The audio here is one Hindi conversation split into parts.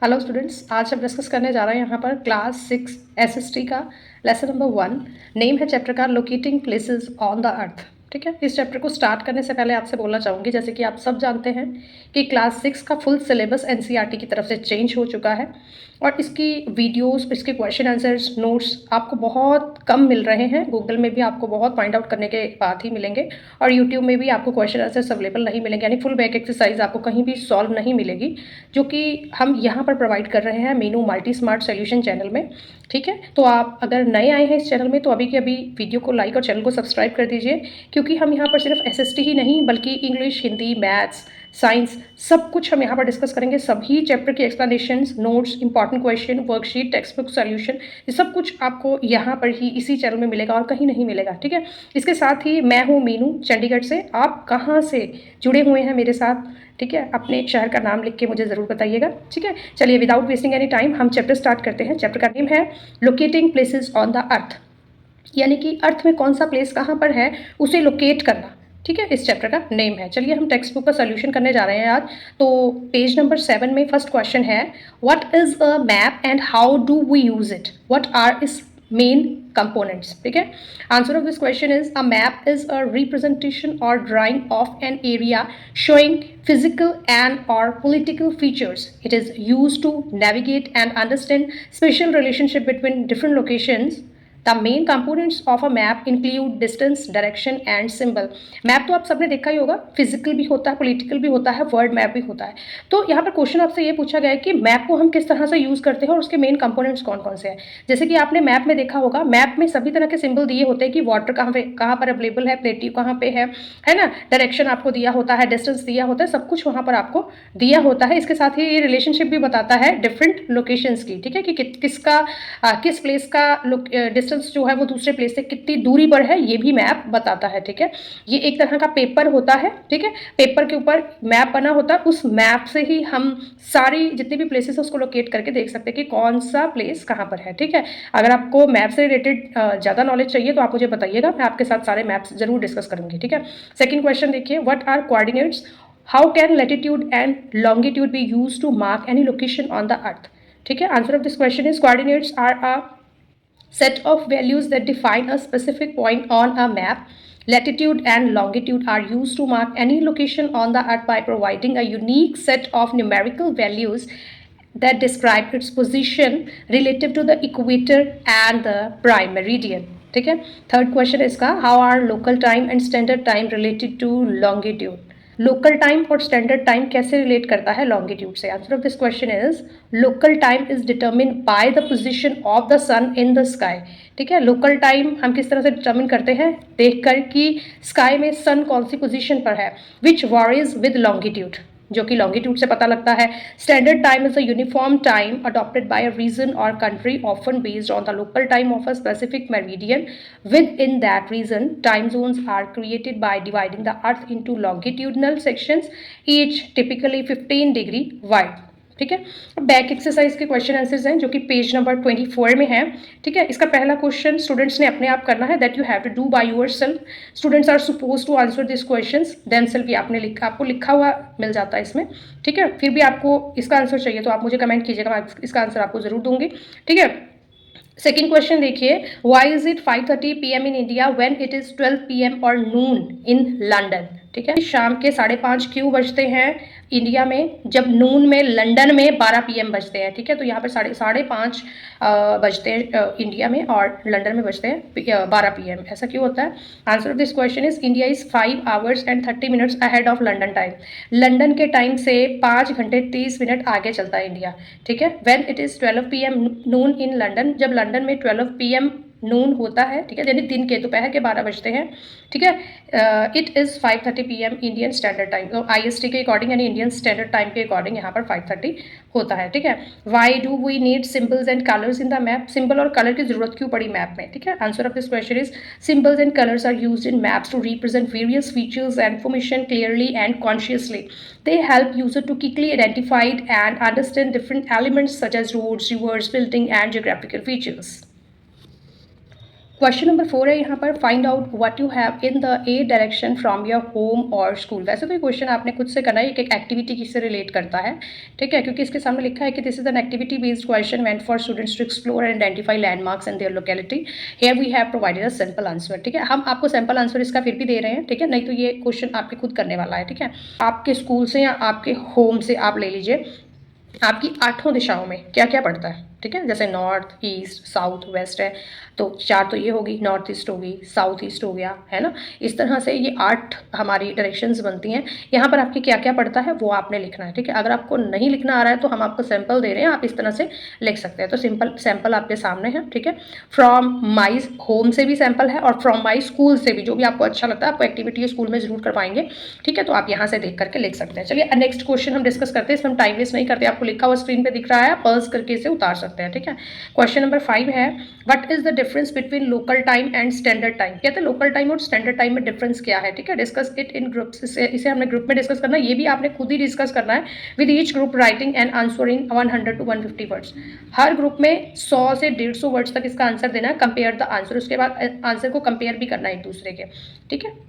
हेलो स्टूडेंट्स, आज हम डिस्कस करने जा रहे हैं यहाँ पर क्लास 6 एसएसटी का लेसन नंबर 1। नेम है चैप्टर का locating places on the earth. ठीक है, इस चैप्टर को स्टार्ट करने से पहले आपसे बोलना चाहूँगी, जैसे कि आप सब जानते हैं कि क्लास 6 का फुल सिलेबस एनसीईआरटी की तरफ से चेंज हो चुका है और इसकी वीडियोस, इसके क्वेश्चन आंसर्स, नोट्स आपको बहुत कम मिल रहे हैं। गूगल में भी आपको बहुत फाइंड आउट करने के बाद ही मिलेंगे और यूट्यूब में भी आपको क्वेश्चन आंसर्स अवेलेबल नहीं मिलेंगे, यानी फुल बैक एक्सरसाइज आपको कहीं भी सॉल्व नहीं मिलेगी, जो कि हम यहाँ पर प्रोवाइड कर रहे हैं Meenu multi smart solution channel में। ठीक है, तो आप अगर नए आए हैं इस चैनल में तो अभी के अभी वीडियो को लाइक और चैनल को सब्सक्राइब कर दीजिए, क्योंकि हम यहाँ पर सिर्फ एसएसटी ही नहीं बल्कि इंग्लिश, हिंदी, मैथ्स, साइंस सब कुछ हम यहाँ पर डिस्कस करेंगे। सभी चैप्टर की explanations, notes, important question, worksheet, text book solution, ये सब कुछ आपको यहाँ पर ही इसी चैनल में मिलेगा और कहीं नहीं मिलेगा। ठीक है, इसके साथ ही मैं हूँ मीनू चंडीगढ़ से। आप कहाँ से जुड़े हुए हैं मेरे साथ? ठीक है, अपने शहर का नाम लिख के मुझे ज़रूर बताइएगा। ठीक है, चलिए विदाउट वेस्टिंग एनी टाइम हम चैप्टर स्टार्ट करते हैं। चैप्टर का नेम है लोकेटिंग प्लेसेस ऑन द अर्थ, यानी कि अर्थ में कौन सा प्लेस कहाँ पर है उसे लोकेट करना। ठीक है, इस चैप्टर का नेम है। चलिए हम टेक्स्ट बुक का सोल्यूशन करने जा रहे हैं आज। तो पेज नंबर 7 में फर्स्ट क्वेश्चन है, what is a map and how do we use it, what are its main components. ठीक है, answer of this question is a map is a representation और drawing of an area showing physical and or political features. It is used to navigate and understand spatial relationship between different locations. The main components of a map include distance, direction and symbol. Map तो आप सबने देखा ही होगा, फिजिकल भी होता है, पॉलिटिकल भी होता है, वर्ड मैप भी होता है। तो यहाँ पर क्वेश्चन आपसे ये पूछा गया है कि मैप को हम किस तरह से यूज़ करते हैं और उसके मेन कंपोनेंट्स कौन कौन से हैं। जैसे कि आपने मैप में देखा होगा, मैप में सभी तरह के सिंबल दिए होते हैं कि वाटर कहाँ पर अवेलेबल है, प्लेट्यू कहाँ पे है ना, डायरेक्शन आपको दिया होता है, डिस्टेंस दिया होता है, सब कुछ वहाँ पर आपको दिया होता है। इसके साथ ही ये रिलेशनशिप भी बताता है डिफरेंट लोकेशंस की। ठीक है, कि किसका किस प्लेस का डिस्टेंस जो है वो दूसरे प्लेस से कितनी दूरी पर है, ये भी मैप बताता है। ठीक है, ये एक तरह का पेपर होता है। ठीक है, पेपर के ऊपर मैप बना होता है, उस मैप से ही हम सारी जितनी भी प्लेसेस है उसको लोकेट करके देख सकते हैं कि कौन सा प्लेस कहाँ पर है। ठीक है, अगर आपको मैप से रिलेटेड ज़्यादा नॉलेज चाहिए तो आप मुझे बताइएगा, मैं आपके साथ सारे मैप्स जरूर डिस्कस करूंगी। ठीक है, सेकेंड क्वेश्चन देखिए, what are coordinates, how can latitude and longitude be use to mark any location on the earth. ठीक है, answer of this question is coordinates are a set of values that define a specific point on a map. Latitude and longitude are used to mark any location on the earth by providing a unique set of numerical values that describe its position relative to the equator and the prime meridian. ठीक है, थर्ड क्वेश्चन इसका, how are local time and standard time related to longitude. Local time और स्टैंडर्ड टाइम कैसे रिलेट करता है लॉन्गिट्यूड से। Answer of this question is local time is determine by the position of the sun in the sky. ठीक है, लोकल टाइम हम किस तरह से डिटर्मिन करते हैं, देखकर कि स्काई में सन कौन सी पोजीशन पर है, विच वॉरीज विद लॉन्गिट्यूड, जो कि लॉन्गिट्यूड से पता लगता है। Standard time is a uniform time adopted by a region और country, often based on the local time of a specific meridian. Within that region, time zones are created by dividing the earth into longitudinal sections, each typically 15 degree wide. ठीक है, अब बैक एक्सरसाइज के क्वेश्चन आंसर्स हैं जो कि पेज नंबर 24 में है। ठीक है, इसका पहला क्वेश्चन स्टूडेंट्स ने अपने आप करना है, that you have to do by yourself. Students are suppose to answer this questions themselves, भी आपको लिखा हुआ मिल जाता है इसमें। ठीक है, फिर भी आपको इसका आंसर चाहिए तो आप मुझे कमेंट कीजिएगा, मैं इसका आंसर आपको जरूर दूंगी। ठीक है, सेकेंड क्वेश्चन देखिए, वाई इज इट 5:30 PM इन India when it is 12 PM और नून इन लंदन। ठीक है, शाम के 5:30 क्यों बजते हैं इंडिया में, जब नून में लंदन में 12 PM बजते हैं। ठीक है, तो यहाँ पर साढ़े पाँच बजते हैं इंडिया में और लंदन में बजते हैं 12 PM। ऐसा क्यों होता है? Answer of this question is India is 5 hours and 30 minutes ahead of London time. London के टाइम से 5 घंटे 30 मिनट आगे चलता है इंडिया। ठीक है, when it is 12 PM Noon in London, जब लंदन में 12 PM नून होता है। ठीक है, यानी दिन के दोपहर के 12 बजते हैं। ठीक है, it is 5:30 PM Indian standard time, तो IST के अकॉर्डिंग यानी इंडियन स्टैंडर्ड टाइम के अकॉर्डिंग यहाँ पर 5:30 होता है। ठीक है, why do we need symbols and colours in the map, symbol और कलर की जरूरत क्यों पड़ी मैप में। ठीक है, answer of this question is symbols and colours are used in maps to represent various features and information clearly and consciously. They help user to quickly identify and understand different elements such as roads, rivers, building and geographical features. Question number 4 है यहाँ पर, find out what you have in the A direction from your home और स्कूल। वैसे तो ये क्वेश्चन आपने खुद से करना है, एक एक्टिविटी से रिलेट करता है, ठीक है, क्योंकि इसके सामने लिखा है कि this is an activity based question meant for students to explore and identify landmarks in their locality. Here we have provided a simple answer, ठीक है। हम आपको सिंपल आंसर इसका फिर भी दे रहे हैं, ठीक है, नहीं तो ये क्वेश्चन आपके खुद करने वाला है, ठीक है। आपके स्कूल से या आपके होम से आप ले लीजिए, आपकी 8 दिशाओं में क्या क्या पड़ता है, ठीक है, जैसे नॉर्थ, ईस्ट, साउथ, वेस्ट है, तो 4 तो ये होगी, नॉर्थ ईस्ट होगी, साउथ ईस्ट हो गया, है ना। इस तरह से ये 8 हमारी डायरेक्शंस बनती हैं। यहाँ पर आपके क्या क्या पड़ता है वो आपने लिखना है, ठीक है। अगर आपको नहीं लिखना आ रहा है तो हम आपको सैंपल दे रहे हैं, आप इस तरह से लिख सकते हैं। तो सिंपल सैंपल आपके सामने है, ठीक है। फ्रॉम माई होम से भी सैंपल है और फ्रॉम माई स्कूल से भी, जो भी आपको अच्छा लगता है, आपको एक्टिविटी स्कूल में जरूर करवाएंगे, ठीक है। तो आप यहाँ से देख करके लिख सकते हैं। चलिए नेक्स्ट क्वेश्चन हम डिस्कस करते हैं, इसमें हम टाइम वेस्ट नहीं करते, आपको लिखा हुआ स्क्रीन पे दिख रहा है, पॉज करके इसे उतार सकते हैं, ठीक है। क्वेश्चन नंबर 5 है, what is the difference between local time and standard time. कहते हैं लोकल टाइम और स्टैंडर्ड टाइम में डिफरेंस क्या है, ठीक है। डिस्कस इट इन ग्रुप्स, इसे हमने ग्रुप में डिस्कस करना है, ये भी आपने खुद ही डिस्कस करना है, with each group writing and answering 100 to 150 words. Her group में 100 से 150 वर्ड्स तक इसका आंसर देना है, कंपेयर द आंसर, उसके बाद आंसर को कंपेयर भी करना है एक दूसरे के, ठीक है।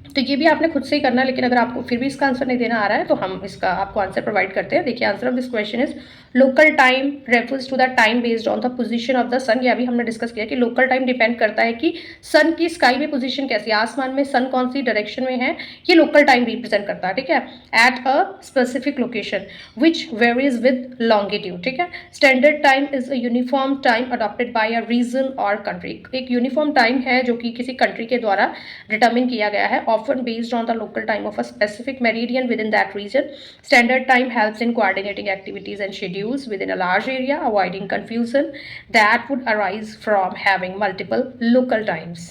तो ये भी आपने खुद से ही करना है, लेकिन अगर आपको फिर भी इसका आंसर नहीं देना आ रहा है तो हम इसका आपको आंसर प्रोवाइड करते हैं। देखिए, answer of this question is local time refers to the time based on the position of the sun. ये अभी हमने डिस्कस किया कि लोकल टाइम डिपेंड करता है कि सन की स्काई में पोजीशन कैसी है, आसमान में सन कौन सी डायरेक्शन में है, ये लोकल टाइम रिप्रेजेंट करता है, ठीक है, at a specific location which varies with longitude, ठीक है। Standard time is a uniform time adopted by a region और कंट्री। एक यूनिफॉर्म टाइम है जो कि किसी कंट्री के द्वारा डिटर्मिन किया गया है, often based on the local time of a specific meridian within that region. Standard time helps in coordinating activities and schedules within a large area, avoiding confusion that would arise from having multiple local times.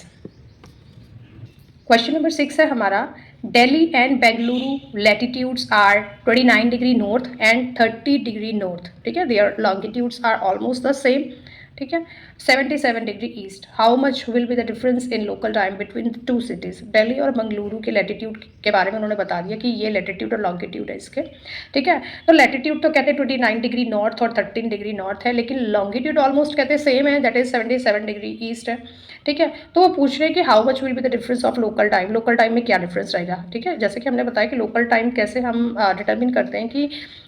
Question number 6 है हमारा, Delhi and Bengaluru latitudes are 29 degree north and 30 degree north, ठीक है, their longitudes are almost the same, ठीक है, 77 degree east. How much will be the difference in local time between the to cities. Delhi और मंगलुरु के लैटिट्यूड के बारे में उन्होंने बता दिया कि ये लैटिट्यूड और लॉन्गिट्यूड है इसके, ठीक है। तो लैटिट्यूड तो कहते हैं 29 डिग्री नॉर्थ और 13 डिग्री नॉर्थ है, लेकिन लॉन्गिट्यूड ऑलमोस्ट कहते हैं सेम है, दैट इज 77 डिग्री ईस्ट है, ठीक है। तो वो पूछ रहे हैं कि how much will be the difference of local time, local time में क्या डिफरेंस रहेगा, ठीक है। जैसे कि हमने बताया कि लोकल टाइम कैसे हम डिटर्मिन करते हैं कि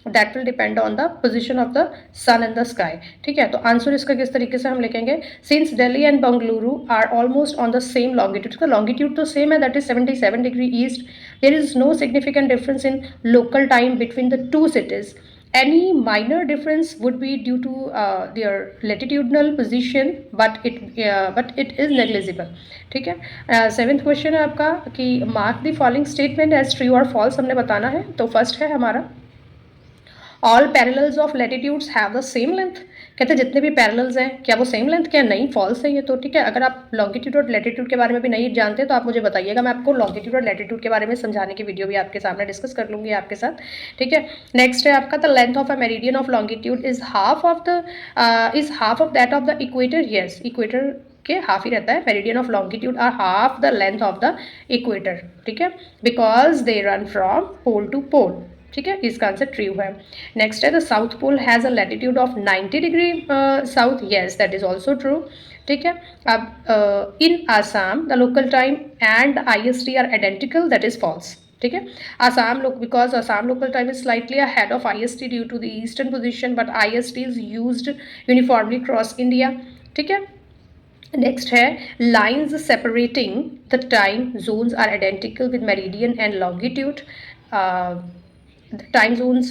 that will depend on the position of the sun in the sky, ठीक है। तो आंसर इसका किस तरीके से हम लिखेंगे, since Delhi and Bengaluru are almost on the same longitude, तो लॉन्गिट्यूड तो सेम है, that is 77 degree east, there is no significant difference in local time between the two cities. Any minor difference would be due to their latitudinal position, but it is negligible, ठीक है। 7th क्वेश्चन है आपका कि mark the following statement as true or false हमने बताना है। तो फर्स्ट है हमारा, all parallels of latitudes have the same length. कहते हैं जितने भी पैरेलल्स हैं क्या वो सेम लेंथ, क्या नहीं, फॉल्स है ये तो, ठीक है। अगर आप लॉन्गिट्यूड और लैटिट्यूड के बारे में भी नहीं जानते तो आप मुझे बताइएगा, मैं आपको लॉन्गिट्यूड और लैटिट्यूड के बारे में समझाने की वीडियो भी आपके सामने डिस्कस कर लूँगी आपके साथ, ठीक है। नेक्स्ट है आपका, the length of a meridian of longitude is half of that of the equator. Yes, equator के हाफ ही रहता है, meridian of longitude are half the length of the equator, ठीक है, because they run from pole to pole, ठीक है। इसका आंसर ट्रू है। नेक्स्ट है, the south pole has a latitude of 90 degree south. Yes, that is also true, ठीक है। अब इन Assam the local time and IST are identical, that is false, ठीक है। Assam because Assam local time is slightly ahead of IST due to the eastern position, but IST is used uniformly cross India, ठीक है। नेक्स्ट है, lines separating the time zones are identical with meridian and longitude. The time zones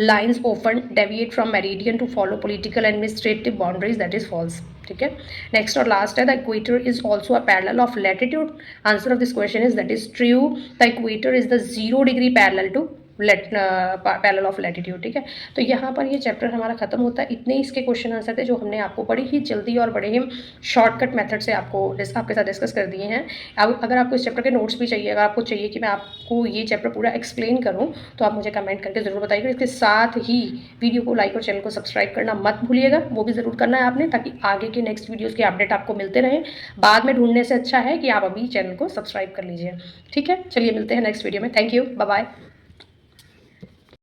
lines often deviate from meridian to follow political and administrative boundaries, that is false, ठीक है। नेक्स्ट और लास्ट है, the equator is also a parallel of latitude. Answer of this question is that is true, the equator is the 0 degree parallel to parallel of latitude, ठीक है। तो यहाँ पर ये चैप्टर हमारा खत्म होता है। इतने इसके क्वेश्चन आंसर थे जो हमने आपको बड़ी ही जल्दी और बड़े ही शॉर्टकट मेथड से आपके साथ डिस्कस कर दिए हैं। अब अगर आपको इस चैप्टर के नोट्स भी चाहिए, अगर आपको चाहिए कि मैं आपको ये चैप्टर पूरा एक्सप्लेन करूँ, तो आप मुझे कमेंट करके ज़रूर बताइएगा। इसके साथ ही वीडियो को लाइक और चैनल को सब्सक्राइब करना मत भूलिएगा, वो भी ज़रूर करना है आपने, ताकि आगे के नेक्स्ट वीडियोज़ के अपडेट आपको मिलते रहें। बाद में ढूंढने से अच्छा है कि आप अभी चैनल को सब्सक्राइब कर लीजिए, ठीक है। चलिए मिलते हैं नेक्स्ट वीडियो में। Thank you, bye bye.